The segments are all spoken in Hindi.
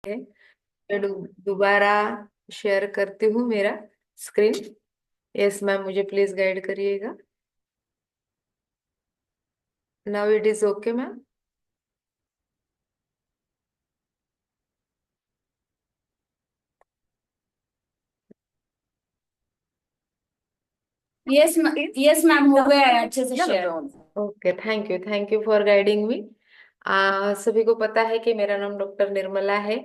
है। मैं दोबारा शेयर करती हूँ मेरा स्क्रीन। यस मैम, मुझे प्लीज गाइड करिएगा। Now it is okay ma'am. Yes yes ma'am, हो गया है अच्छे से share. Okay, thank you for guiding मी। सभी को पता है कि मेरा नाम डॉक्टर निर्मला है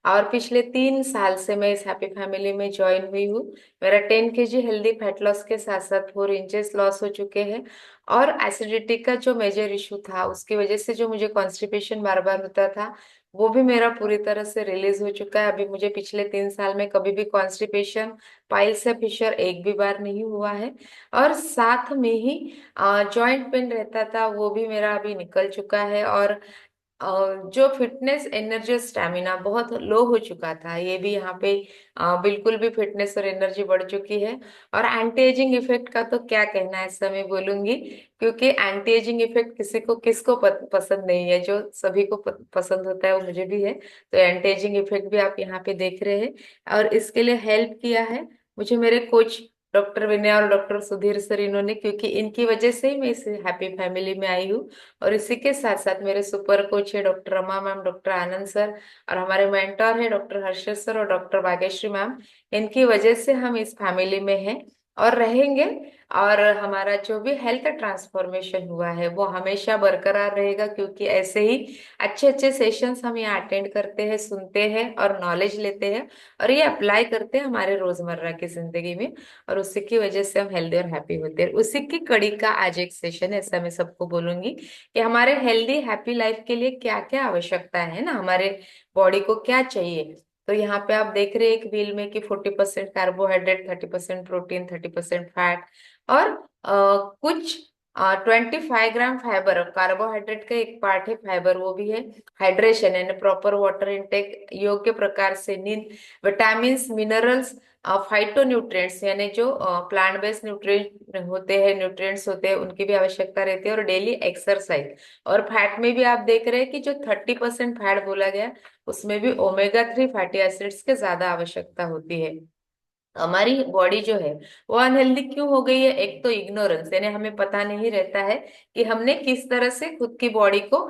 और पिछले 3 साल से मैं इस हैप्पी फैमिली में ज्वाइन हुई हूँ। मेरा 10 kg हेल्दी फैट लॉस के साथ साथ 4 इंचेस लॉस हो चुके हैं। और एसिडिटी का जो मेजर इशू था उसकी वजह से जो मुझे कॉन्स्टिपेशन बार बार होता था वो भी मेरा पूरी तरह से रिलीज हो चुका है। अभी मुझे पिछले 3 साल में कभी भी कॉन्स्टिपेशन, पाइल्स या फिशर एक भी बार नहीं हुआ है। और साथ में ही जॉइंट पेन रहता था वो भी मेरा अभी निकल चुका है। और जो फिटनेस, एनर्जी, स्टैमिना बहुत लो हो चुका था ये भी यहाँ पे बिल्कुल भी फिटनेस और एनर्जी बढ़ चुकी है। और एंटी एजिंग इफेक्ट का तो क्या कहना है, ऐसा मैं बोलूंगी। क्योंकि एंटी एजिंग इफेक्ट किसी को किसको पसंद नहीं है, जो सभी को पसंद होता है वो मुझे भी है। तो एंटी एजिंग इफेक्ट भी आप यहाँ पे देख रहे हैं। और इसके लिए हेल्प किया है मुझे मेरे कोच डॉक्टर विनय और डॉक्टर सुधीर सर, इन्होंने, क्योंकि इनकी वजह से ही मैं इस हैप्पी फैमिली में आई हूँ। और इसी के साथ साथ मेरे सुपर कोच है डॉक्टर रमा मैम, डॉक्टर आनंद सर, और हमारे मेंटर है डॉक्टर हर्षद सर और डॉक्टर भाग्यश्री मैम। इनकी वजह से हम इस फैमिली में हैं और रहेंगे। और हमारा जो भी हेल्थ ट्रांसफॉर्मेशन हुआ है वो हमेशा बरकरार रहेगा, क्योंकि ऐसे ही अच्छे अच्छे सेशंस हम यहाँ अटेंड करते हैं, सुनते हैं और नॉलेज लेते हैं। और ये अप्लाई करते हैं हमारे रोजमर्रा की जिंदगी में। और उसी की वजह से हम हेल्दी और हैप्पी होते हैं। उसी की कड़ी का आज एक सेशन है, ऐसा मैं सबको बोलूंगी कि हमारे हेल्दी हैप्पी लाइफ के लिए क्या क्या आवश्यकता है ना, हमारे बॉडी को क्या चाहिए। तो यहाँ पे आप देख रहे हैं एक व्हील में कि 40% कार्बोहाइड्रेट, 30% प्रोटीन, 30% फैट, और कुछ 25 ग्राम फाइबर। कार्बोहाइड्रेट का एक पार्ट है फाइबर, वो भी है। हाइड्रेशन यानी प्रॉपर वाटर इनटेक, योग्य प्रकार से नींद, विटामिन, मिनरल्स, फाइटो न्यूट्रिएंट्स यानी जो प्लांट बेस्ड न्यूट्रिएंट होते हैं, न्यूट्रिएंट्स होते हैं, उनकी भी आवश्यकता रहती है। और डेली एक्सरसाइज। और फैट में भी आप देख रहे हैं कि जो 30% फैट बोला गया उसमें भी ओमेगा 3 फैटी एसिड्स की ज्यादा आवश्यकता होती है। हमारी बॉडी जो है वो अनहेल्दी क्यों हो गई है? एक तो इग्नोरेंस, यानी हमें पता नहीं रहता है कि हमने किस तरह से खुद की बॉडी को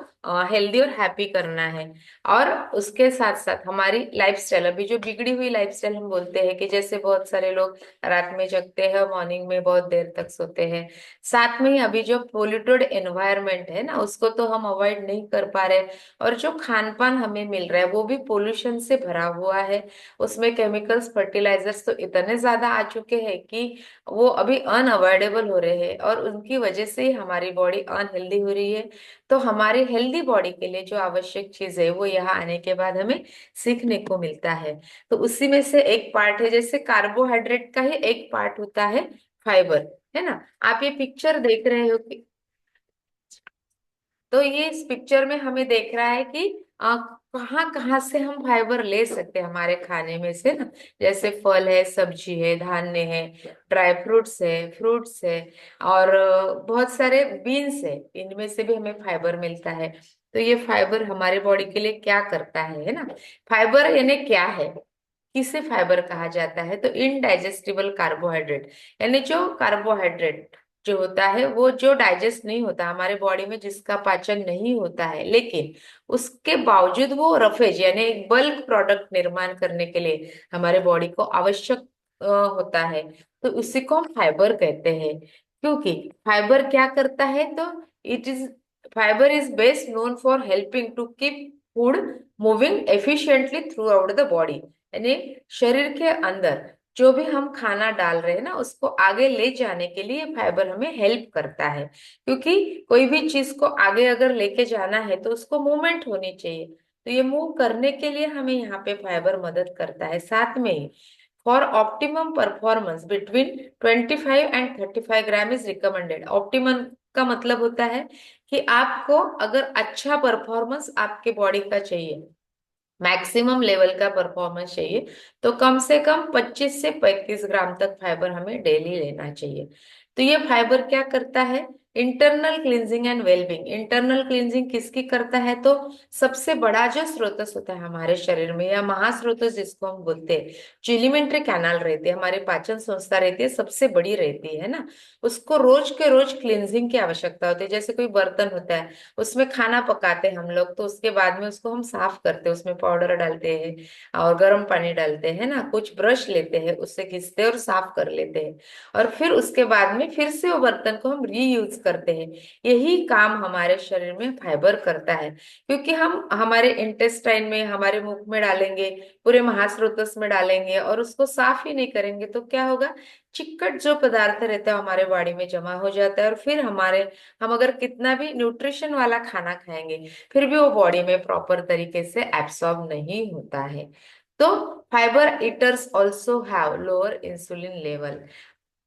हेल्दी और हैप्पी करना है। और उसके साथ साथ हमारी लाइफस्टाइल, अभी जो बिगड़ी हुई लाइफस्टाइल हम बोलते हैं कि जैसे बहुत सारे लोग रात में जगते हैं, मॉर्निंग में बहुत देर तक सोते हैं। साथ में ही अभी जो पोल्यूटेड एनवायरनमेंट है ना, उसको तो हम अवॉइड नहीं कर पा रहे। और जो खान पान हमें मिल रहा है वो भी पोल्यूशन से भरा हुआ है। उसमें केमिकल्स, फर्टिलाइजर्स तो इतने ज्यादा आ चुके हैं कि वो अभी अनअवॉइडेबल हो रहे हैं, और उनकी वजह से ही हमारी बॉडी अनहेल्दी हो रही है। तो हमारी हेल्दी बॉडी के लिए जो आवश्यक चीज है वो यहाँ आने के बाद हमें सीखने को मिलता है। तो उसी में से एक पार्ट है, जैसे कार्बोहाइड्रेट का ही एक पार्ट होता है फाइबर, है ना। आप ये पिक्चर देख रहे हो कि, तो ये इस पिक्चर में हमें देख रहा है कि कहाँ कहाँ से हम फाइबर ले सकते हैं हमारे खाने में से ना। जैसे फल है, सब्जी है, धान्य है, ड्राई फ्रूट्स है, और बहुत सारे बीन्स है, इनमें से भी हमें फाइबर मिलता है। तो ये फाइबर हमारे बॉडी के लिए क्या करता है ना। फाइबर यानी क्या है, किसे फाइबर कहा जाता है? तो इनडाइजेस्टिबल कार्बोहाइड्रेट, यानी जो कार्बोहाइड्रेट जो होता है वो जो डाइजेस्ट नहीं होता हमारे बॉडी में, जिसका पाचन नहीं होता है, लेकिन उसके बावजूद वो रफेज यानी एक बल्क प्रोडक्ट निर्माण करने के लिए हमारे बॉडी को आवश्यक होता है। तो उसी को हम फाइबर कहते हैं। क्योंकि फाइबर क्या करता है, तो it is fibre is best known for helping to keep food moving efficiently throughout the body. यानी शरीर के अंदर जो भी हम खाना डाल रहे हैं ना उसको आगे ले जाने के लिए फाइबर हमें हेल्प करता है। क्योंकि कोई भी चीज को आगे अगर लेके जाना है तो उसको मूवमेंट होनी चाहिए। तो ये मूव करने के लिए हमें यहाँ पे फाइबर मदद करता है। साथ में ही for optimum performance between 25 and 35 gram is recommended. Optimum का मतलब होता है कि आपको अगर अच्छा परफॉर्मेंस आपके बॉडी का चाहिए, मैक्सिमम लेवल का परफॉर्मेंस चाहिए, तो कम से कम 25 से 35 ग्राम तक फाइबर हमें डेली लेना चाहिए। तो ये फाइबर क्या करता है, internal cleansing and wellbeing. Internal cleansing किसकी करता है, तो सबसे बड़ा जो स्रोतस होता है हमारे शरीर में, या महास्रोतस जिसको हम बोलते हैं, जो एलिमेंट्री कैनाल रहती है, हमारी पाचन संस्था रहती है, सबसे बड़ी रहती है ना, उसको रोज के रोज क्लींजिंग की आवश्यकता होती है। जैसे कोई बर्तन होता है, उसमें खाना पकाते हैं हम लोग, तो उसके बाद में उसको हम साफ करते हैं, उसमें पाउडर डालते हैं और गर्म पानी डालते हैं ना, कुछ ब्रश लेते हैं, उससे घिसते और साफ कर लेते हैं, और फिर उसके बाद में फिर से वो बर्तन को हम रीयूज करते हैं। यही काम हमारे शरीर में फाइबर करता है, क्योंकि हम हमारे इंटेस्टाइन में, हमारे मुख में डालेंगे, पूरे महास्रोतस में डालेंगे और उसको साफ ही नहीं करेंगे, तो क्या होगा, चिकट जो पदार्थ रहता है हमारे बॉडी में जमा हो जाता है, और फिर हम अगर कितना भी न्यूट्रिशन वाला खाना खाएंगे, फिर भी वो बॉडी में प्रॉपर तरीके से एब्सॉर्ब नहीं होता है। तो fibre eaters also have lower insulin level.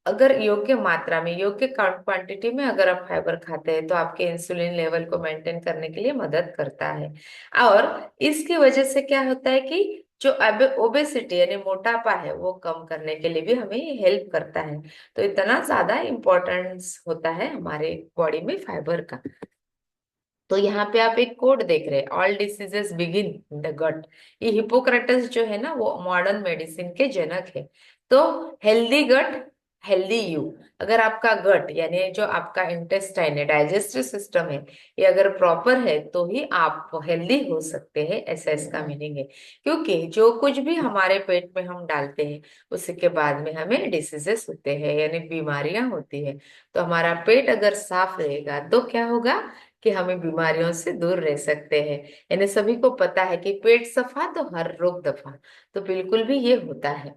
अगर योग्य मात्रा में, योग्य क्वांटिटी में अगर आप फाइबर खाते हैं, तो आपके इंसुलिन लेवल को मेंटेन करने के लिए मदद करता है। और इसकी वजह से क्या होता है कि जो अब ओबेसिटी यानी मोटापा है, वो कम करने के लिए भी हमें हेल्प करता है। तो इतना ज्यादा इम्पोर्टेंस होता है हमारे बॉडी में फाइबर का। तो यहाँ पे आप एक कोड देख रहे हैं, all diseases begin in the gut. ये हिपोक्रेटस जो है ना, वो मॉडर्न मेडिसिन के जनक है। तो हेल्दी गट, हेल्दी यू। अगर आपका गट यानी जो आपका इंटेस्टाइन है, डाइजेस्टिव सिस्टम है, ये अगर प्रॉपर है, तो ही आप हेल्दी हो सकते हैं, ऐसा इसका मीनिंग है। क्योंकि जो कुछ भी हमारे पेट में हम डालते हैं, उसी के बाद में हमें डिसीजेस होते हैं, यानी बीमारियां होती है। तो हमारा पेट अगर साफ रहेगा, तो क्या होगा कि हमें बीमारियों से दूर रह सकते हैं। यानी सभी को पता है कि पेट सफा तो हर रोग दफा। तो बिल्कुल भी ये होता है।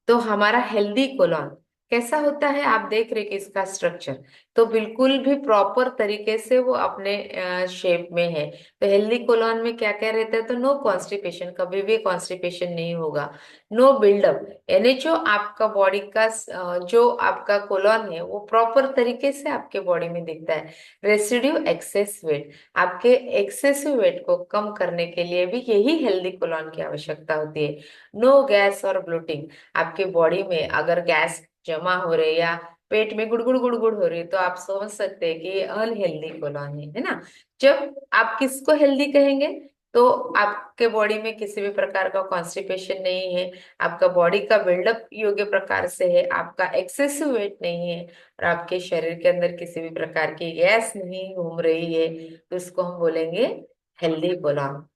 तो हमारा हेल्दी कोलॉन कैसा होता है, आप देख रहे कि इसका स्ट्रक्चर तो बिल्कुल भी प्रॉपर तरीके से वो अपने शेप में है। तो हेल्दी कोलॉन में क्या क्या रहता है, तो नो कॉन्स्टिपेशन, कभी भी कॉन्स्टिपेशन नहीं होगा। नो बिल्डअप, यानी जो आपका बॉडी का जो आपका कोलॉन है, वो प्रॉपर तरीके से आपके बॉडी में दिखता है। रेसिड्यू एक्सेस वेट, आपके एक्सेसिव वेट को कम करने के लिए भी यही हेल्दी कोलॉन की आवश्यकता होती है। नो गैस और ब्लोटिंग, आपके बॉडी में अगर गैस जमा हो रही या पेट में गुड़गुड़ गुड़गुड़ हो रही है, तो आप समझ सकते हैं कि ये अनहेल्दी कोलॉन है ना। जब आप किसको हेल्दी कहेंगे, तो आपके बॉडी में किसी भी प्रकार का कॉन्स्टिपेशन नहीं है, आपका बॉडी का बिल्डअप योग्य प्रकार से है, आपका एक्सेसिव वेट नहीं है, और आपके शरीर के अंदर किसी भी प्रकार की गैस नहीं घूम रही है, तो इसको हम बोलेंगे हेल्दी कोलॉन।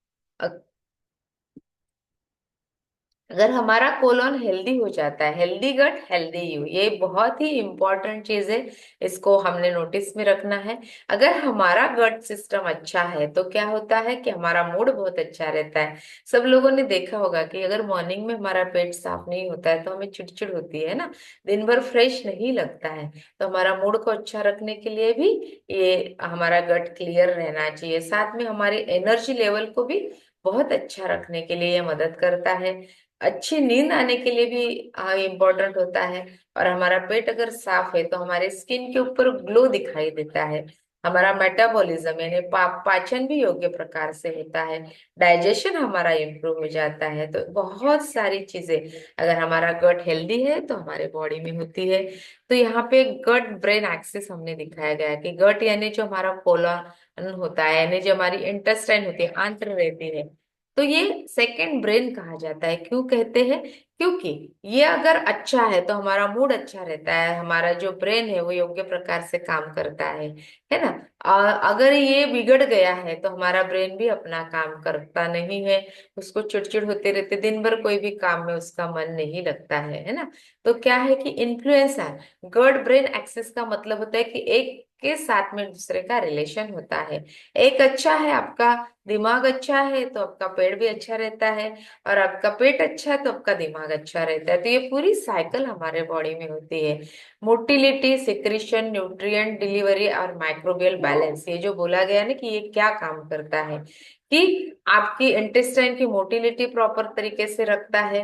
अगर हमारा कोलोन हेल्दी हो जाता है, हेल्दी गट हेल्दी यू, ये बहुत ही इंपॉर्टेंट चीज है, इसको हमने नोटिस में रखना है। अगर हमारा गट सिस्टम अच्छा है, तो क्या होता है कि हमारा मूड बहुत अच्छा रहता है। सब लोगों ने देखा होगा कि अगर मॉर्निंग में हमारा पेट साफ नहीं होता है, तो हमें चिड़चिड़ होती है ना, दिन भर फ्रेश नहीं लगता है। तो हमारा मूड को अच्छा रखने के लिए भी ये हमारा गट क्लियर रहना चाहिए। साथ में हमारी एनर्जी लेवल को भी बहुत अच्छा रखने के लिए ये मदद करता है। अच्छी नींद आने के लिए भी इम्पोर्टेंट होता है। और हमारा पेट अगर साफ है, तो हमारे स्किन के ऊपर ग्लो दिखाई देता है। हमारा मेटाबॉलिज्म यानी पाचन भी योग्य प्रकार से होता है। डाइजेशन हमारा इम्प्रूव हो जाता है। तो बहुत सारी चीजें, अगर हमारा गट हेल्दी है, तो हमारे बॉडी में होती है। तो यहाँ पे गट ब्रेन एक्सिस हमने दिखाया गया है कि गट यानी जो हमारा कोलन होता है, यानी जो हमारी इंटेस्टाइन होती है, आंत्र रहती है, तो ये सेकंड ब्रेन कहा जाता है। क्यों कहते हैं, क्योंकि ये अगर अच्छा है, तो हमारा मूड अच्छा रहता है, हमारा जो ब्रेन है वो योग्य प्रकार से काम करता है ना। अगर ये बिगड़ गया है, तो हमारा ब्रेन भी अपना काम करता नहीं है, उसको चिड़चिड़ होते रहते, दिन भर कोई भी काम में उसका मन नहीं लगता है ना। तो क्या है कि इन्फ्लुएंस है, गॉड ब्रेन एक्सिस का मतलब होता है कि एक के साथ में दूसरे का रिलेशन होता है। एक अच्छा है, आपका दिमाग अच्छा है, तो आपका पेट भी अच्छा रहता है, और आपका पेट अच्छा है, तो आपका दिमाग अच्छा रहता है। तो ये पूरी साइकिल हमारे बॉडी में होती है। मोटिलिटी, सिक्रीशन, न्यूट्रिएंट डिलीवरी और माइक्रोबियल बैलेंस, ये जो बोला गया ना कि ये क्या काम करता है, कि आपकी इंटेस्टाइन की मोटिलिटी प्रॉपर तरीके से रखता है।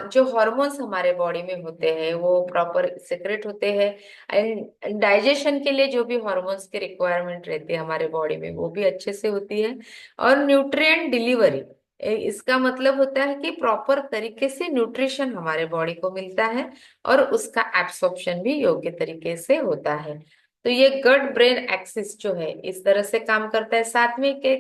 जो हार्मोन्स हमारे बॉडी में होते हैं, वो प्रॉपर सिक्रेट होते हैं। एंड डाइजेशन के लिए जो भी हार्मोन्स की रिक्वायरमेंट रहती है हमारे बॉडी में, वो भी अच्छे से होती है। और न्यूट्रिएंट डिलीवरी, इसका मतलब होता है कि प्रॉपर तरीके से न्यूट्रिशन हमारे बॉडी को मिलता है, और उसका एब्सॉर्प्शन भी योग्य तरीके से होता है। तो ये गट ब्रेन एक्सिस जो है इस तरह से काम करता है। साथ में के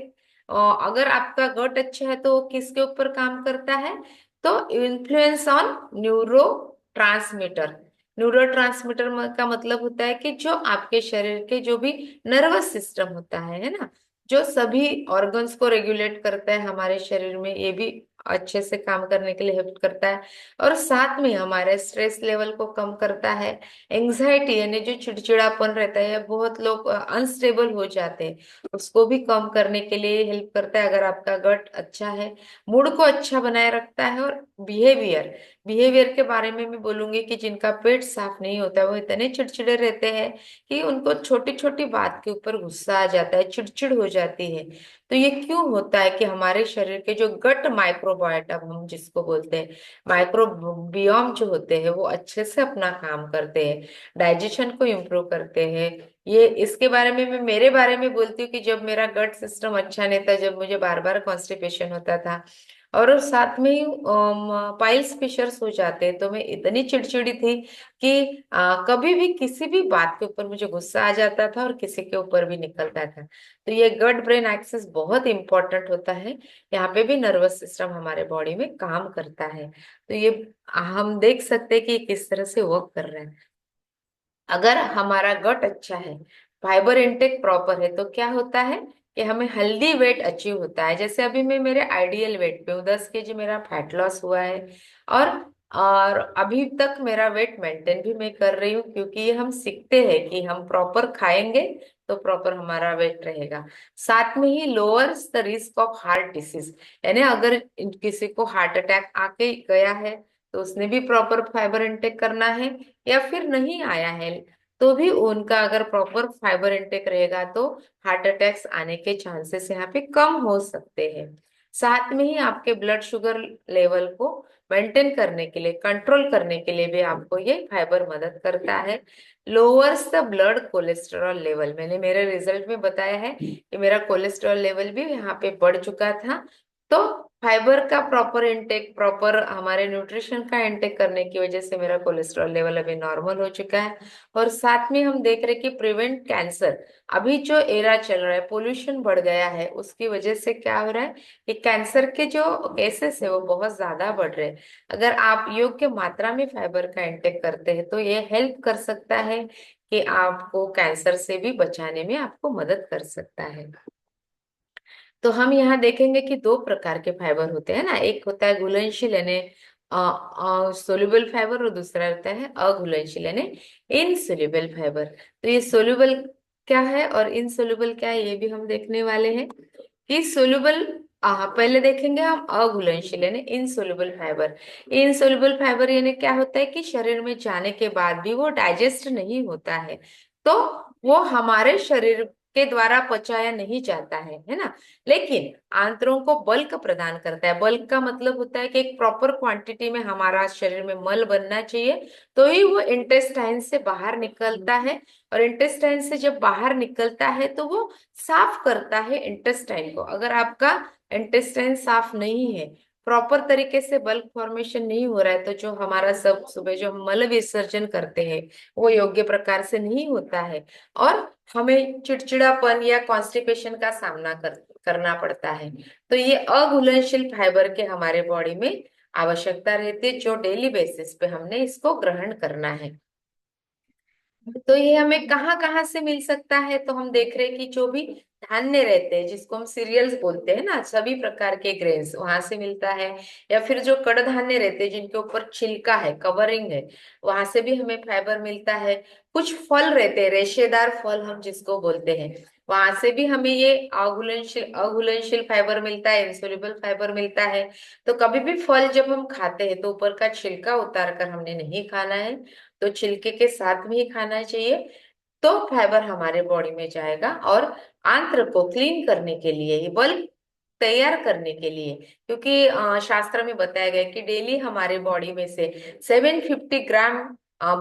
अगर आपका गट अच्छा है तो वो किसके ऊपर काम करता है, तो influence on neuro transmitter. Neuro transmitter का मतलब होता है कि जो आपके शरीर के जो भी नर्वस सिस्टम होता है ना, जो सभी ऑर्गन्स को रेगुलेट करता है हमारे शरीर में, ये भी अच्छे से काम करने के लिए हेल्प करता है। और साथ में हमारे स्ट्रेस लेवल को कम करता है। एंग्जाइटी यानी जो चिड़चिड़ापन रहता है, बहुत लोग अनस्टेबल हो जाते हैं, उसको भी कम करने के लिए हेल्प करता है अगर आपका गट अच्छा है। मूड को अच्छा बनाए रखता है। और बिहेवियर, बिहेवियर के बारे में मैं बोलूंगी कि जिनका पेट साफ नहीं होता है वो इतने चिड़चिड़े रहते हैं कि उनको छोटी छोटी बात के ऊपर गुस्सा आ जाता है, चिड़चिड़ हो जाती है। तो ये क्यों होता है कि हमारे शरीर के जो गट माइक्रोबायोटा हम जिसको बोलते हैं, माइक्रोबियोम जो होते हैं, वो अच्छे से अपना काम करते हैं, डाइजेशन को इम्प्रूव करते हैं। ये इसके बारे में मैं मेरे बारे में बोलती हूँ कि जब मेरा गट सिस्टम अच्छा नहीं था, जब मुझे बार बार कॉन्स्टिपेशन होता था और साथ में ही पाइल्स फिशर्स हो जाते, तो मैं इतनी चिड़चिड़ी थी कि कभी भी किसी भी बात के ऊपर मुझे गुस्सा आ जाता था और किसी के ऊपर भी निकलता था। तो ये गट ब्रेन एक्सिस बहुत इंपॉर्टेंट होता है। यहाँ पे भी नर्वस सिस्टम हमारे बॉडी में काम करता है। तो ये हम देख सकते हैं कि ये किस तरह से वर्क कर रहा है। अगर हमारा गट अच्छा है, फाइबर इनटेक प्रॉपर है, तो क्या होता है कि हमें हेल्दी वेट अचीव होता है। जैसे अभी मैं मेरे आइडियल वेट पे हूँ, 10 kg मेरा फैट लॉस हुआ है। और और अभी तक मेरा वेट मेंटेन भी मैं कर रही हूँ, क्योंकि ये हम सीखते हैं कि हम प्रॉपर खाएंगे तो प्रॉपर हमारा वेट रहेगा। साथ में ही lowers the risk of heart disease, यानी अगर किसी को हार्ट अटैक आके गया है तो उसने भी प्रॉपर फाइबर इनटेक करना है, या फिर नहीं आया है तो भी उनका अगर प्रॉपर फाइबर इनटेक रहेगा तो हार्ट अटैक्स आने के चांसेस यहाँ पे कम हो सकते हैं। साथ में ही आपके ब्लड शुगर लेवल को मेंटेन करने के लिए, कंट्रोल करने के लिए भी आपको ये फाइबर मदद करता है। Lowers the blood cholesterol level, मैंने मेरे रिजल्ट में बताया है कि मेरा कोलेस्ट्रॉल लेवल भी यहाँ पे बढ़ चुका था। तो फाइबर का प्रॉपर इनटेक, प्रॉपर हमारे न्यूट्रिशन का इनटेक करने की वजह से मेरा कोलेस्ट्रॉल लेवल अभी नॉर्मल हो चुका है। और साथ में हम देख रहे हैं कि प्रिवेंट कैंसर, अभी जो एरा चल रहा है, पोल्यूशन बढ़ गया है, उसकी वजह से क्या हो रहा है कि कैंसर के जो केसेस है वो बहुत ज्यादा बढ़ रहे हैं। अगर आप योग्य मात्रा में फाइबर का इनटेक करते हैं तो ये हेल्प कर सकता है कि आपको कैंसर से भी बचाने में आपको मदद कर सकता है। तो हम यहाँ देखेंगे कि दो प्रकार के फाइबर होते हैं ना, एक होता है घुलनशील यानी सोल्यूबल फाइबर, और दूसरा होता है अघुलनशील यानी इनसोल्यूबल फाइबर। तो ये सोल्यूबल क्या है और इनसोल्यूबल क्या है ये भी हम देखने वाले हैं। कि सोल्यूबल, पहले देखेंगे हम अघुलनशील यानी इनसोल्यूबल फाइबर। इनसोल्यूबल फाइबर यानी क्या होता है कि शरीर में जाने के बाद भी वो डाइजेस्ट नहीं होता है, तो वो हमारे शरीर के द्वारा पचाया नहीं जाता है ना। लेकिन आंतों को बल्क प्रदान करता है। बल्क का मतलब होता है कि एक प्रॉपर क्वांटिटी में हमारा शरीर में मल बनना चाहिए, तो ही वो इंटेस्टाइन से बाहर निकलता है। और इंटेस्टाइन से जब बाहर निकलता है तो वो साफ करता है इंटेस्टाइन को। अगर आपका इंटेस्टाइन साफ नहीं है, प्रॉपर तरीके से बल्क फॉर्मेशन नहीं हो रहा है, तो जो हमारा सब सुबह जो हम मल विसर्जन करते हैं वो योग्य प्रकार से नहीं होता है, और हमें चिड़चिड़ापन या कॉन्स्टिपेशन का सामना करना पड़ता है। तो ये अघुलनशील फाइबर के हमारे बॉडी में आवश्यकता रहती है, जो डेली बेसिस पे हमने इसको ग्रहण करना है। तो ये हमें कहाँ कहाँ से मिल सकता है, तो हम देख रहे हैं कि जो भी धान्य रहते हैं जिसको हम सीरियल्स बोलते हैं ना, सभी प्रकार के ग्रेन्स वहां से मिलता है। या फिर जो कड़धान्य रहते हैं जिनके ऊपर छिलका है, कवरिंग है, वहां से भी हमें फाइबर मिलता है। कुछ फल रहते हैं, रेशेदार फल हम जिसको बोलते हैं, वहां से भी हमें ये अघुलनशील अघुलनशील फाइबर मिलता है, इंसोल्यूबल फाइबर मिलता है। तो कभी भी फल जब हम खाते हैं तो ऊपर का छिलका उतार कर हमने नहीं खाना है, तो छिलके के साथ में ही खाना चाहिए। तो फाइबर हमारे बॉडी में जाएगा और आंत्र को क्लीन करने के लिए, ये बल्क तैयार करने के लिए, क्योंकि शास्त्र में बताया गया है कि डेली हमारे बॉडी में से 750 ग्राम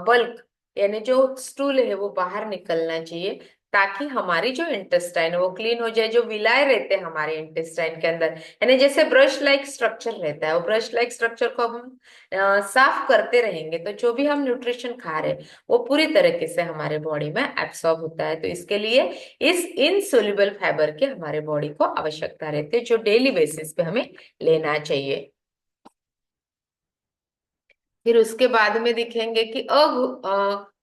बल्क यानी जो स्टूल है वो बाहर निकलना चाहिए, ताकि हमारी जो इंटेस्टाइन है वो क्लीन हो जाए, जो विलाय रहते हैं हमारे इंटेस्टाइन के अंदर, यानी जैसे ब्रश लाइक स्ट्रक्चर रहता है, वो ब्रश लाइक स्ट्रक्चर को अब हम साफ करते रहेंगे तो जो भी हम न्यूट्रिशन खा रहे हैं वो पूरी तरीके से हमारे बॉडी में एब्सॉर्ब होता है। तो इसके लिए इस इनसोल्युबल फाइबर की हमारे बॉडी को आवश्यकता रहती है, जो डेली बेसिस पे हमें लेना चाहिए। फिर उसके बाद में दिखेंगे कि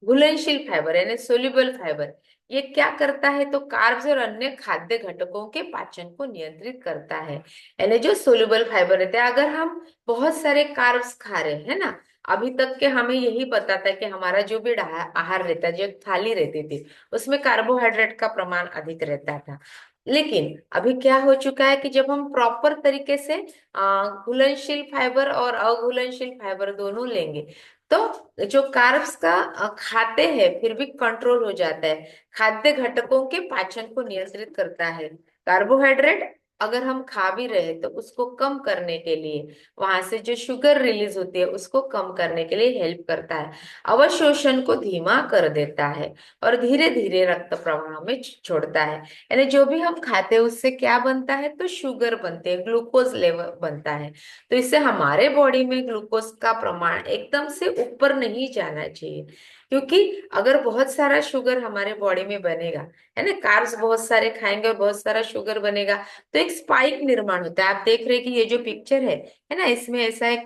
घुलनशील फाइबर यानी सोल्यूबल फाइबर, ये क्या करता है, तो कार्ब्स और अन्य खाद्य घटकों के पाचन को नियंत्रित करता है। यानी जो सोल्यूबल फाइबर रहते हैं, अगर हम बहुत सारे कार्ब्स खा रहे हैं ना, अभी तक के हमें यही पता था कि हमारा जो भी आहार रहता है, जो थाली रहती थी, उसमें कार्बोहाइड्रेट का प्रमाण अधिक रहता था। लेकिन अभी क्या हो चुका है कि जब हम प्रॉपर तरीके से घुलनशील फाइबर और अघुलनशील फाइबर दोनों लेंगे, तो जो कार्ब्स का खाते हैं फिर भी कंट्रोल हो जाता है, खाद्य घटकों के पाचन को नियंत्रित करता है। कार्बोहाइड्रेट अगर हम खा भी रहे तो उसको कम करने के लिए, वहां से जो शुगर रिलीज होती है उसको कम करने के लिए हेल्प करता है, अवशोषण को धीमा कर देता है और धीरे धीरे रक्त प्रवाह में छोड़ता है। यानी जो भी हम खाते हैं उससे क्या बनता है, तो शुगर बनते हैं, ग्लूकोज लेवल बनता है। तो इससे हमारे बॉडी में ग्लूकोज का प्रमाण एकदम से ऊपर नहीं जाना चाहिए, क्योंकि अगर बहुत सारा शुगर हमारे बॉडी में बनेगा, है ना, कार्ब्स बहुत सारे खाएंगे और बहुत सारा शुगर बनेगा, तो एक स्पाइक निर्माण होता है। आप देख रहे हैं कि ये जो पिक्चर है ना, इसमें ऐसा एक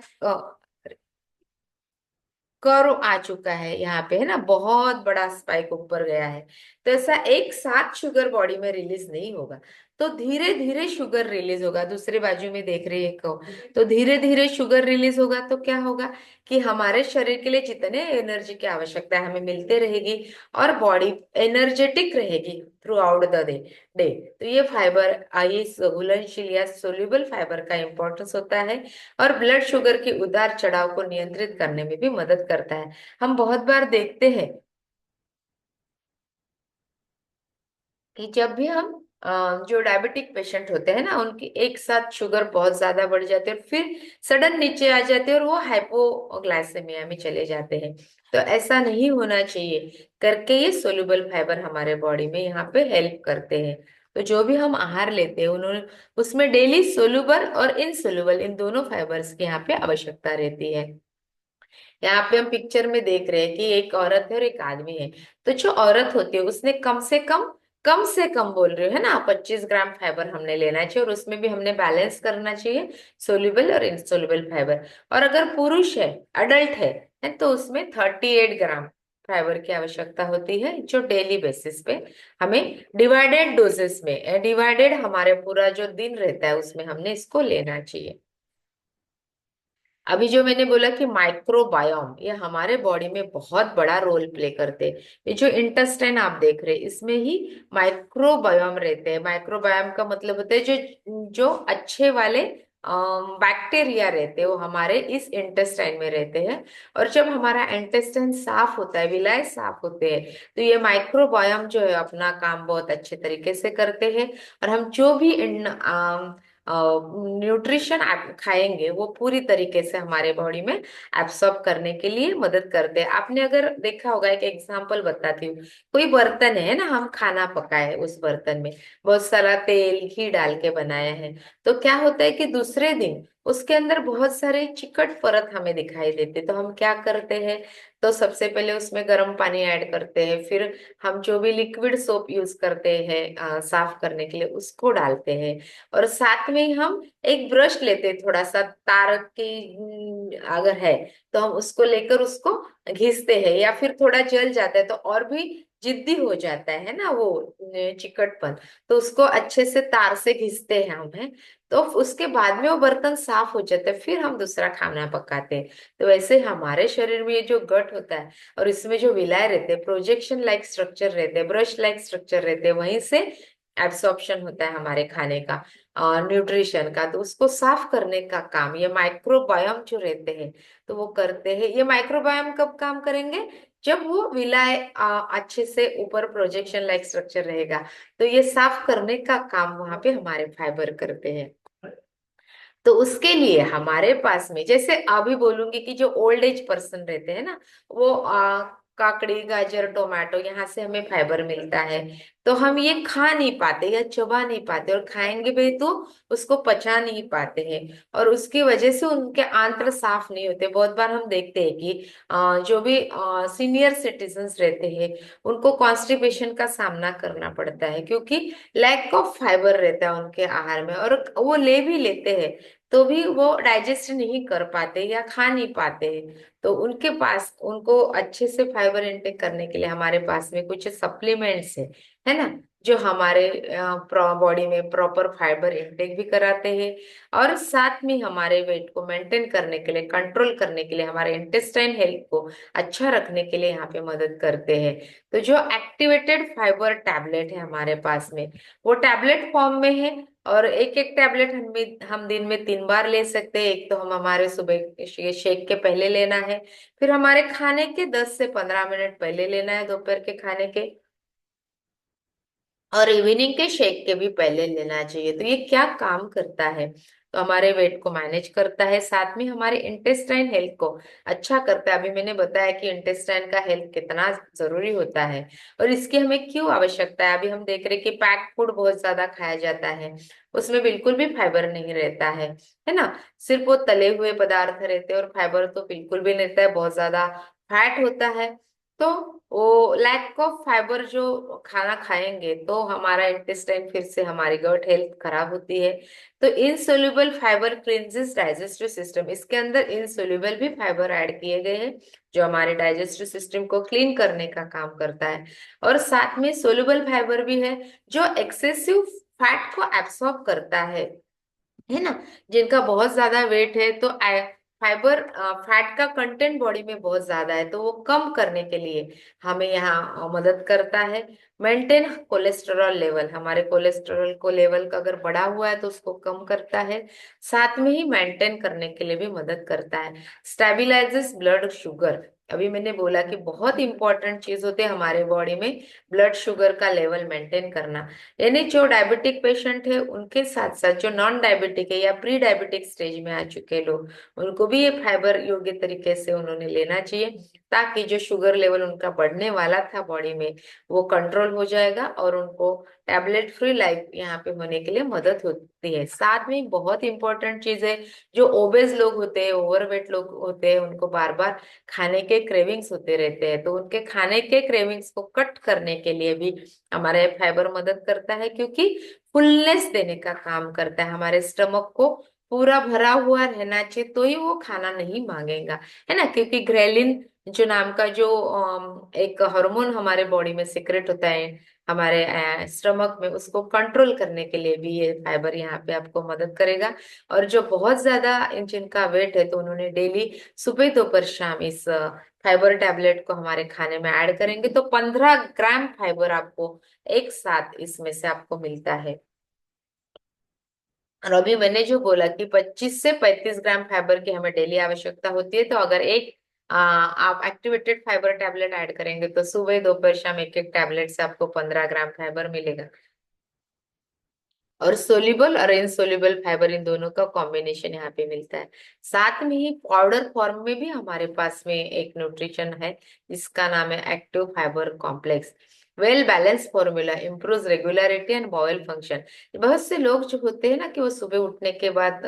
कर्व आ चुका है यहाँ पे, है ना, बहुत बड़ा स्पाइक ऊपर गया है। तो ऐसा एक साथ शुगर बॉडी में रिलीज नहीं होगा, तो धीरे धीरे शुगर रिलीज होगा। दूसरे बाजू में देख रही है को, तो धीरे धीरे शुगर रिलीज होगा तो क्या होगा कि हमारे शरीर के लिए जितने एनर्जी की आवश्यकता है हमें मिलते रहेगी और बॉडी एनर्जेटिक रहेगी थ्रू आउट द डे। तो ये फाइबर, ये घुलनशील या सोल्यूबल फाइबर का इंपॉर्टेंस होता है और ब्लड शुगर के उतार चढ़ाव को नियंत्रित करने में भी मदद करता है। हम बहुत बार देखते हैं कि जब भी हम जो डायबिटिक पेशेंट होते हैं ना, उनकी एक साथ शुगर बहुत ज्यादा बढ़ जाती है और फिर सडन नीचे आ जाते हैं और वो हाइपोग्लाइसेमिया में चले जाते हैं। तो ऐसा नहीं होना चाहिए करके ये सोल्यूबल फाइबर हमारे बॉडी में यहाँ पे हेल्प करते हैं। तो जो भी हम आहार लेते हैं उन्होंने उसमें डेली सोल्यूबल और इनसोल्यूबल इन दोनों फाइबर्स की यहाँ पे आवश्यकता रहती है। यहाँ पे हम पिक्चर में देख रहे हैं कि एक औरत है और एक आदमी है। तो जो औरत होती है उसने कम से कम बोल रही है ना 25 ग्राम फाइबर हमने लेना चाहिए, और उसमें भी हमने बैलेंस करना चाहिए सोल्यूबल और इनसोल्यूबल फाइबर। और अगर पुरुष है, अडल्ट है तो उसमें 38 ग्राम फाइबर की आवश्यकता होती है, जो डेली बेसिस पे हमें डिवाइडेड डोजेस में, डिवाइडेड हमारे पूरा जो दिन रहता है उसमें हमने इसको लेना चाहिए। अभी जो मैंने बोला कि माइक्रोबायोम ये हमारे बॉडी में बहुत बड़ा रोल प्ले करते हैं। ये जो इंटेस्टाइन आप देख रहे हैं इसमें ही माइक्रोबायोम रहते हैं। माइक्रोबायोम का मतलब होता है जो जो अच्छे वाले बैक्टीरिया रहते हैं वो हमारे इस इंटेस्टाइन में रहते हैं। और जब हमारा इंटेस्टाइन साफ होता है, विलाय साफ होते हैं, तो ये माइक्रोबायोम जो है अपना काम बहुत अच्छे तरीके से करते हैं और हम जो भी न्यूट्रिशन आप खाएंगे वो पूरी तरीके से हमारे बॉडी में एब्सॉर्ब करने के लिए मदद करते हैं। आपने अगर देखा होगा, एक एग्जांपल बताती हूँ, कोई बर्तन है ना, हम खाना पकाए, उस बर्तन में बहुत सारा तेल घी डाल के बनाया है, तो क्या होता है कि दूसरे दिन उसके अंदर बहुत सारे चिकट परत हमें दिखाई देते, तो हम क्या करते हैं, तो सबसे पहले उसमें गर्म पानी ऐड करते हैं, फिर हम जो भी लिक्विड सोप यूज करते हैं साफ करने के लिए उसको डालते हैं, और साथ में ही हम एक ब्रश लेते हैं, थोड़ा सा तार की अगर है तो हम उसको लेकर उसको घिसते हैं, या फिर थोड़ा जल जाता है तो और भी जिद्दी हो जाता है ना वो चिकटपन, तो उसको अच्छे से तार से घिसते हैं हम, है। तो उसके बाद में वो बर्तन साफ हो जाता है, फिर हम दूसरा खाना पकाते हैं। तो वैसे हमारे शरीर में ये जो गट होता है और इसमें जो विलाय रहते हैं, प्रोजेक्शन लाइक स्ट्रक्चर रहते हैं, ब्रश लाइक स्ट्रक्चर रहते हैं, वहीं से एब्सॉर्प्शन होता है हमारे खाने का और न्यूट्रिशन का, तो उसको साफ करने का काम ये माइक्रोबायोम जो रहते हैं तो वो करते हैं। ये माइक्रोबायोम कब काम करेंगे, जब वो विलाय अच्छे से ऊपर प्रोजेक्शन लाइक स्ट्रक्चर रहेगा, तो ये साफ करने का काम वहां पे हमारे फाइबर करते हैं। तो उसके लिए हमारे पास में, जैसे अभी बोलूंगी कि जो ओल्ड एज पर्सन रहते हैं ना, वो काकड़ी, गाजर, टोमेटो, यहाँ से हमें फाइबर मिलता है। तो हम ये खा नहीं पाते या चबा नहीं पाते, और खाएंगे भी तो उसको पचा नहीं पाते हैं, और उसकी वजह से उनके आंत्र साफ नहीं होते। बहुत बार हम देखते हैं कि जो भी सीनियर सिटीजन्स रहते हैं उनको कॉन्स्टिपेशन का सामना करना पड़ता है, क्योंकि लैक ऑफ फाइबर रहता है उनके आहार में, और वो ले भी लेते हैं तो भी वो डाइजेस्ट नहीं कर पाते या खा नहीं पाते हैं। तो उनके पास, उनको अच्छे से फाइबर इनटेक करने के लिए हमारे पास में कुछ सप्लीमेंट्स है ना, जो हमारे बॉडी में प्रॉपर फाइबर इनटेक भी कराते हैं, और साथ में हमारे वेट को मेंटेन करने के लिए, कंट्रोल करने के लिए, हमारे इंटेस्टाइन हेल्थ को अच्छा रखने के लिए यहाँ पे मदद करते हैं। तो जो एक्टिवेटेड फाइबर टैबलेट है हमारे पास में, वो टैबलेट फॉर्म में है, और एक एक टैबलेट हम दिन में 3 बार ले सकते हैं। एक तो हम हमारे सुबह शेक के पहले लेना है, फिर हमारे खाने के 10 से 15 मिनट पहले लेना है, दोपहर के खाने के, और इवनिंग के शेक के भी पहले लेना चाहिए। तो ये क्या काम करता है, तो हमारे वेट को मैनेज करता है, साथ में हमारे इंटेस्टाइन हेल्थ को अच्छा करता है। अभी मैंने बताया कि इंटेस्टाइन का हेल्थ कितना जरूरी होता है, और इसकी हमें क्यों आवश्यकता है। अभी हम देख रहे हैं कि पैक्ड फूड बहुत ज्यादा खाया जाता है, उसमें बिल्कुल भी फाइबर नहीं रहता है ना। सिर्फ वो तले हुए पदार्थ रहते हैं, और फाइबर तो बिल्कुल भी नहीं रहता है, बहुत ज्यादा फैट होता है। तो वो लैक ऑफ फाइबर जो खाना खाएंगे तो हमारा इंटेस्टाइन, फिर से हमारी गट हेल्थ खराब होती है। तो इनसोल्यूबल फाइबर क्लींजेस डाइजेस्टिव सिस्टम, इसके अंदर इनसोल्यूबल भी फाइबर ऐड किए गए हैं जो हमारे डाइजेस्टिव सिस्टम को क्लीन करने का काम करता है। और साथ में सोल्यूबल फाइबर भी है जो एक्सेसिव फैट को एब्सॉर्ब करता है ना। जिनका बहुत ज्यादा वेट है तो फाइबर, फैट का कंटेंट बॉडी में बहुत ज्यादा है, तो वो कम करने के लिए हमें यहाँ मदद करता है। मेंटेन कोलेस्टेरॉल लेवल, हमारे कोलेस्टेरॉल को लेवल का अगर बढ़ा हुआ है तो उसको कम करता है, साथ में ही मेंटेन करने के लिए भी मदद करता है। स्टेबिलाइजेस ब्लड शुगर, अभी मैंने बोला कि बहुत इंपॉर्टेंट चीज होती है हमारे बॉडी में ब्लड शुगर का लेवल मेंटेन करना। यानी जो डायबिटिक पेशेंट है उनके साथ साथ जो नॉन डायबिटिक है या प्री डायबिटिक स्टेज में आ चुके लोग, उनको भी ये फाइबर योग्य तरीके से उन्होंने लेना चाहिए, ताकि जो शुगर लेवल उनका बढ़ने वाला था बॉडी में वो कंट्रोल हो जाएगा, और उनको टैबलेट फ्री लाइफ यहाँ पे होने के लिए मदद होती है। साथ में बहुत इंपॉर्टेंट चीज है, जो ओबेज लोग होते हैं, ओवरवेट लोग होते हैं, उनको बार बार खाने के क्रेविंग्स होते रहते हैं, तो उनके खाने के क्रेविंग्स को कट करने के लिए भी हमारा फाइबर मदद करता है, क्योंकि फुलनेस देने का काम करता है। हमारे स्टमक को पूरा भरा हुआ रहना चाहिए, तो ही वो खाना नहीं मांगेगा, है ना। क्योंकि ग्रेलिन जो नाम का जो एक हार्मोन हमारे बॉडी में सिक्रेट होता है हमारे स्टमक में, उसको कंट्रोल करने के लिए भी ये फाइबर यहाँ पे आपको मदद करेगा। और जो बहुत ज्यादा जिनका वेट है तो उन्होंने डेली सुबह दोपहर शाम इस फाइबर टैबलेट को हमारे खाने में ऐड करेंगे तो 15 ग्राम फाइबर आपको एक साथ इसमें से आपको मिलता है। और अभी मैंने जो बोला कि 25 से 35 ग्राम फाइबर की हमें डेली आवश्यकता होती है, तो अगर आप एक्टिवेटेड फाइबर टैबलेट ऐड करेंगे तो सुबह दोपहर शाम एक एक टैबलेट से आपको 15 ग्राम फाइबर मिलेगा। और सोल्यूबल और इनसोल्यूबल फाइबर, इन दोनों का कॉम्बिनेशन यहाँ पे मिलता है। साथ में ही पाउडर फॉर्म में भी हमारे पास में एक न्यूट्रिशन है जिसका नाम है active fibre complex. Well balance formula improves regularity and bowel function. बहुत से लोग जो होते हैं ना कि वो सुबह उठने के बाद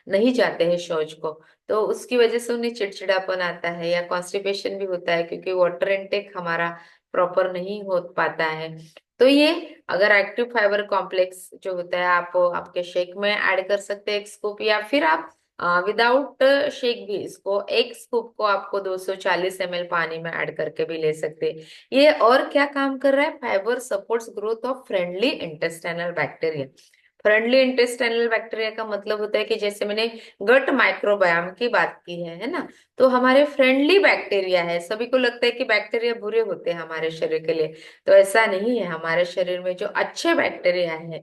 नहीं जाते हैं शौच को, तो उसकी वजह से उन्हें चिड़चिड़ापन आता है या कॉन्स्टिपेशन भी होता है, क्योंकि वाटर इनटेक हमारा प्रॉपर नहीं हो पाता है। तो ये, अगर एक्टिव फाइबर कॉम्प्लेक्स जो होता है आप आपके शेक में ऐड कर सकते हैं 1 स्कूप, या फिर आप विदाउट शेक भी इसको 1 स्कूप को आपको 240 ml पानी में ऐड करके भी ले सकते हैं। ये और क्या काम कर रहा है, fibre supports growth of friendly intestinal bacteria. Friendly intestinal bacteria का मतलब होता है कि जैसे मैंने गट माइक्रोबायोम की बात की है ना, तो हमारे फ्रेंडली बैक्टीरिया है। सभी को लगता है कि बैक्टीरिया बुरे होते हैं हमारे शरीर के लिए, तो ऐसा नहीं है। हमारे शरीर में जो अच्छे बैक्टीरिया है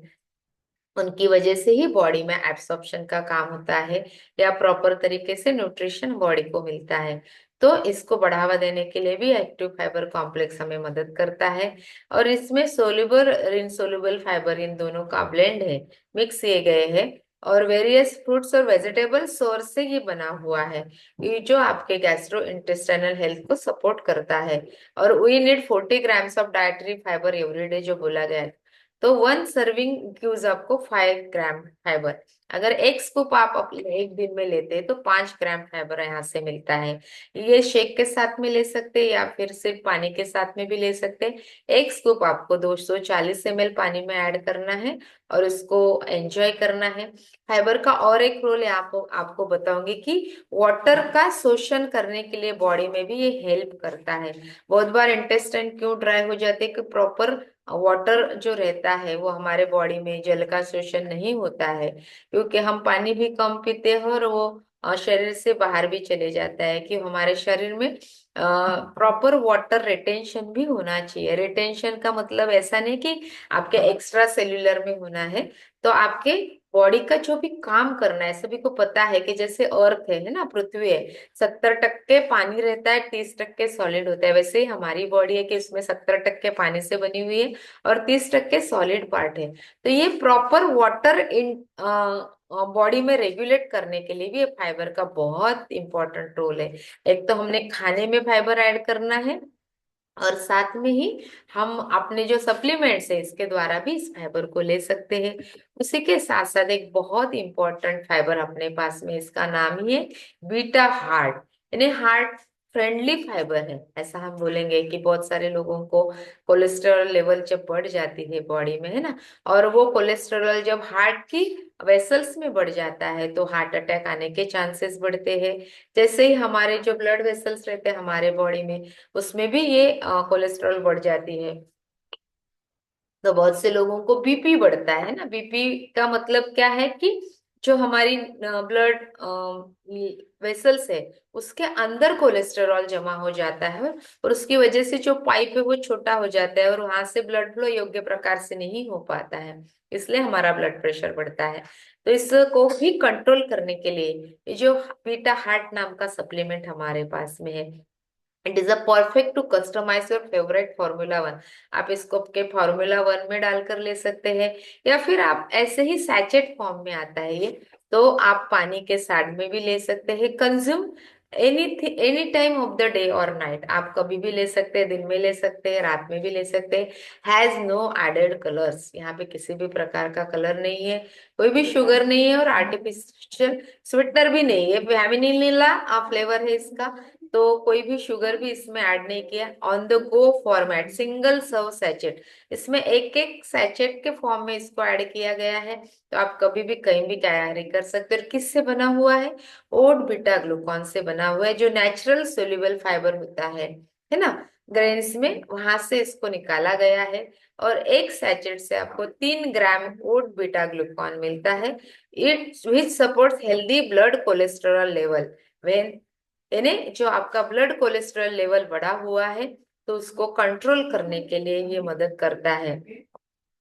उनकी वजह से ही बॉडी में एब्सॉर्प्शन का काम होता है, या प्रॉपर तरीके से न्यूट्रिशन बॉडी को मिलता है। तो इसको बढ़ावा देने के लिए भी एक्टिव फाइबर कॉम्प्लेक्स हमें मदद करता है। और इसमें सोल्यूबल और इनसोल्यूबल फाइबर, इन दोनों का ब्लेंड है, मिक्स किए गए हैं, और वेरियस फ्रूट्स और वेजिटेबल सोर्स से ये बना हुआ है, ये जो आपके गैस्ट्रो इंटेस्टाइनल हेल्थ को सपोर्ट करता है। और we need 40 grams of dietary fibre every day जो बोला गया है। तो 1 सर्विंग गिव्स आपको 5 ग्राम फाइबर। अगर एक स्कूप आप अपने एक दिन में लेते हैं तो 5 ग्राम फाइबर यहाँ से मिलता है। ये शेक के साथ में ले सकते हैं या फिर सिर्फ पानी के साथ में भी ले सकते हैं। एक स्कूप आपको 240 ml पानी में ऐड करना है और उसको एंजॉय करना है। फाइबर का और एक रोल है, आपको आपको बताऊंगी कि वाटर का शोषण करने के लिए बॉडी में भी ये हेल्प करता है। बहुत बार इंटेस्टाइन क्यों ड्राई हो जाते हैं कि प्रॉपर वाटर जो रहता है वो हमारे बॉडी में जल का शोषण नहीं होता है, क्योंकि हम पानी भी कम पीते हैं और वो शरीर से बाहर भी चले जाता है। कि हमारे शरीर में प्रॉपर वाटर रिटेंशन भी होना चाहिए। रिटेंशन का मतलब ऐसा नहीं कि आपके एक्स्ट्रा सेल्यूलर में होना है। तो आपके बॉडी का जो भी काम करना है, सभी को पता है कि जैसे अर्थ है ना, पृथ्वी है, 70% पानी रहता है, 30% सॉलिड होता है। वैसे ही हमारी बॉडी है कि इसमें 70% पानी से बनी हुई है और 30% सॉलिड पार्ट है। तो ये प्रॉपर वाटर इन बॉडी में रेगुलेट करने के लिए भी ये फाइबर का बहुत इंपॉर्टेंट रोल है। एक तो हमने खाने में फाइबर ऐड करना है और साथ में ही हम अपने जो सप्लीमेंट्स है इसके द्वारा भी इस फाइबर को ले सकते हैं। उसी के साथ साथ एक बहुत इंपॉर्टेंट फाइबर अपने पास में, इसका नाम ही है बीटा हार्ट, यानी हार्ट फ्रेंडली फाइबर है। ऐसा हम बोलेंगे कि बहुत सारे लोगों को कोलेस्ट्रॉल लेवल जब बढ़ जाती है बॉडी में, है ना, और वो कोलेस्ट्रॉल जब हार्ट की वेसल्स में बढ़ जाता है तो हार्ट अटैक आने के चांसेस बढ़ते हैं। जैसे ही हमारे जो ब्लड वेसल्स रहते हैं हमारे बॉडी में, उसमें भी ये कोलेस्ट्रॉल बढ़ जाती है। तो बहुत से लोगों को बीपी बढ़ता है ना। बीपी का मतलब क्या है कि जो हमारी ब्लड वेसल्स है उसके अंदर कोलेस्टेरॉल जमा हो जाता है और उसकी वजह से जो पाइप है वो छोटा हो जाता है और वहां से ब्लड फ्लो योग्य प्रकार से नहीं हो पाता है, इसलिए हमारा ब्लड प्रेशर बढ़ता है। तो इसको भी कंट्रोल करने के लिए ये जो बीटा हार्ट नाम का सप्लीमेंट हमारे पास में है, it is a perfect to customise your favourite Formula 1। आप इसको के Formula 1 में डालकर ले सकते हैं या फिर आप ऐसे ही सैचेट फॉर्म में आता है ये, तो आप पानी के साथ में भी ले सकते हैं। Consume any any time of the day और नाइट, आप कभी भी ले सकते हैं, दिन में ले सकते हैं, रात में भी ले सकते हैं। हैज नो एडेड कलर्स, यहाँ पे किसी भी प्रकार का कलर नहीं है, कोई भी शुगर नहीं है और आर्टिफिशियल स्वीटनर भी नहीं है। वैनिला फ्लेवर है इसका, तो कोई भी शुगर भी इसमें ऐड नहीं किया। On the go format, single serve sachet, इसमें एक एक सैचेट के फॉर्म में इसको ऐड किया गया है। तो आप कभी भी कहीं भी तैयारी कर सकते हो। किससे बना हुआ है? ओट बीटा ग्लूकॉन से बना हुआ है, जो नेचुरल सोल्यूबल फाइबर होता है ना, ग्रेन्स में, वहां से इसको निकाला गया है। और एक सैचेट से आपको 3 ग्राम ओट बीटा ग्लूकॉन मिलता है। It which supports healthy blood cholesterol level. When यानी जो आपका ब्लड कोलेस्ट्रॉल लेवल बढ़ा हुआ है तो उसको कंट्रोल करने के लिए ये मदद करता है।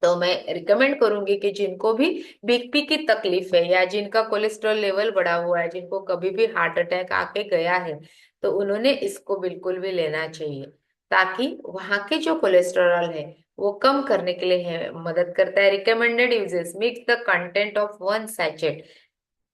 तो मैं रिकमेंड करूंगी कि जिनको भी बीपी की तकलीफ है या जिनका कोलेस्ट्रॉल लेवल बढ़ा हुआ है, जिनको कभी भी हार्ट अटैक आके गया है, तो उन्होंने इसको बिल्कुल भी लेना चाहिए, ताकि वहां के जो कोलेस्ट्रॉल है वो कम करने के लिए मदद करता है। Recommended uses, mix the content of 1 sachet,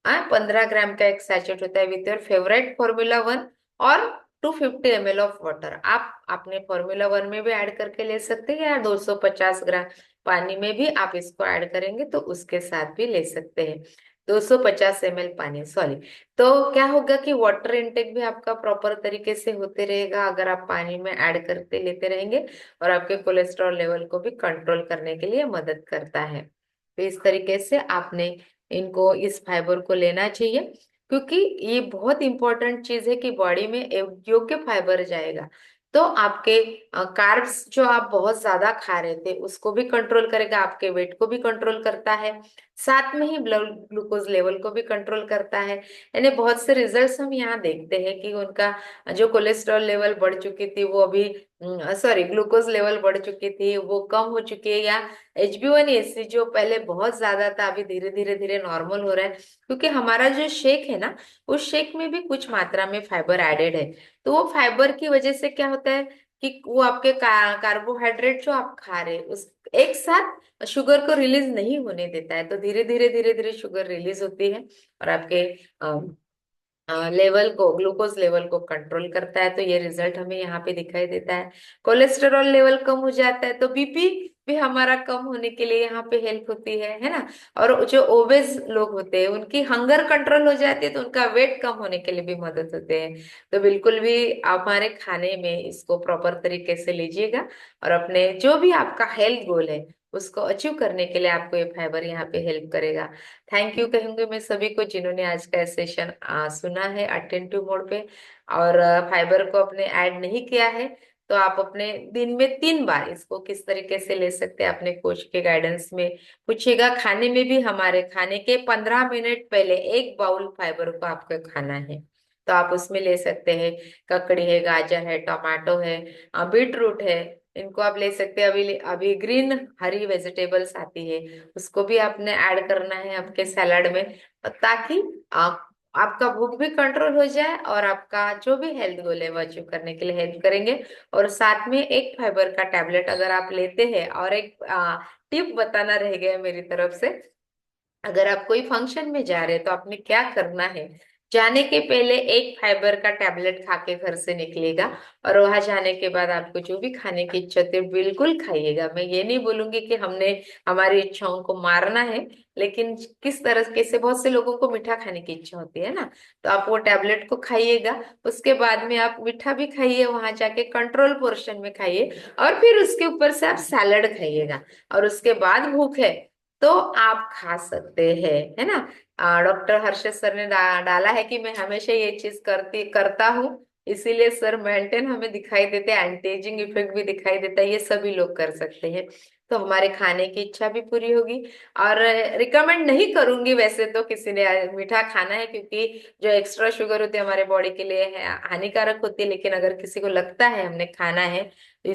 15 ग्राम का एक सैचेट होता है, विथ योर फेवरेट Formula 1 और 250 ml ऑफ वाटर। आप अपने Formula 1 में भी ऐड करके ले सकते हैं या 250 ग्राम पानी में भी आप इसको ऐड करेंगे तो उसके साथ भी ले सकते हैं। 250 ml पानी, सॉरी। तो क्या होगा कि वाटर इनटेक भी आपका प्रॉपर तरीके से होते रहेगा अगर आप पानी में ऐड करते लेते रहेंगे, और आपके कोलेस्ट्रॉल लेवल को भी कंट्रोल करने के लिए मदद करता है। तो इस तरीके से आपने इनको, इस फाइबर को लेना चाहिए, क्योंकि ये बहुत इंपॉर्टेंट चीज है कि बॉडी में योग्य फाइबर जाएगा तो आपके कार्ब्स जो आप बहुत ज्यादा खा रहे थे उसको भी कंट्रोल करेगा, आपके वेट को भी कंट्रोल करता है, साथ में ही ब्लड ग्लूकोज लेवल को भी कंट्रोल करता है। यानी बहुत से रिजल्ट्स हम यहाँ देखते हैं कि उनका जो कोलेस्ट्रॉल लेवल बढ़ चुकी थी वो अभी, सॉरी, ग्लूकोज लेवल बढ़ चुकी थी वो कम हो चुकी है, या HbA1c जो पहले बहुत ज्यादा था अभी धीरे धीरे धीरे नॉर्मल हो रहा है, क्योंकि हमारा जो शेक है ना, उस शेक में भी कुछ मात्रा में फाइबर एडेड है। तो वो फाइबर की वजह से क्या होता है कि वो आपके कार्बोहाइड्रेट जो आप खा रहे उस एक साथ शुगर को रिलीज नहीं होने देता है, तो धीरे धीरे शुगर रिलीज होती है और आपके लेवल को, ग्लूकोज लेवल को कंट्रोल करता है। तो ये रिजल्ट हमें यहाँ पे दिखाई देता है। कोलेस्टेरॉल लेवल कम हो जाता है तो बीपी भी हमारा कम होने के लिए यहाँ पे हेल्प होती है ना। और जो ओबेज लोग होते हैं उनकी हंगर कंट्रोल हो जाती है, तो उनका वेट कम होने के लिए भी मदद होते हैं। तो बिल्कुल भी आप हमारे खाने में इसको प्रॉपर तरीके से लीजिएगा और अपने जो भी आपका हेल्थ गोल है उसको अचीव करने के लिए आपको ये फाइबर यहाँ पे हेल्प करेगा। थैंक यू कहूंगी मैं सभी को जिन्होंने आज का सेशन सुना है अटेंटिव मोड पे, और फाइबर को अपने ऐड नहीं किया है तो आप अपने दिन में 3 बार इसको किस तरीके से ले सकते हैं अपने कोच के गाइडेंस में पूछिएगा। खाने में भी हमारे खाने के 15 मिनट पहले 1 बाउल फाइबर को आपको खाना है, तो आप उसमें ले सकते हैं। ककड़ी है, गाजर है, टमाटो है, बीट रूट है, इनको आप ले सकते हैं। अभी अभी ग्रीन हरी वेजिटेबल्स आती है, उसको भी आपने ऐड करना है आपके सैलड में, ताकि आपका भूख भी कंट्रोल हो जाए और आपका जो भी हेल्थ गोल है वो अचीव करने के लिए हेल्प करेंगे। और साथ में एक फाइबर का टैबलेट अगर आप लेते हैं, और एक टिप बताना रह गया मेरी तरफ से, अगर आप कोई फंक्शन में जा रहे हैं तो आपने क्या करना है, जाने के पहले एक फाइबर का टैबलेट खा के घर से निकलेगा, और वहां जाने के बाद आपको जो भी खाने की इच्छा होती है बिल्कुल खाइएगा। मैं ये नहीं बोलूंगी कि हमने हमारी इच्छाओं को मारना है, लेकिन किस तरह के से बहुत से लोगों को मीठा खाने की इच्छा होती है ना, तो आप वो टैबलेट को खाइएगा, उसके बाद में आप मीठा भी खाइए, वहां जाके कंट्रोल पोर्शन में खाइए, और फिर उसके ऊपर से आप सैलड खाइएगा, और उसके बाद भूख है तो आप खा सकते हैं, है ना। डॉक्टर हर्षद सर ने डाला है कि मैं हमेशा ये चीज करता हूँ, इसीलिए सर मेंटेन हमें दिखाई देते हैं, एंटी एजिंग इफेक्ट भी दिखाई देता है, ये सभी लोग कर सकते हैं। तो हमारे खाने की इच्छा भी पूरी होगी। और रिकमेंड नहीं करूंगी वैसे तो किसी ने मीठा खाना है, क्योंकि जो एक्स्ट्रा शुगर होती है हमारे बॉडी के लिए हानिकारक होती है, लेकिन अगर किसी को लगता है हमने खाना है तो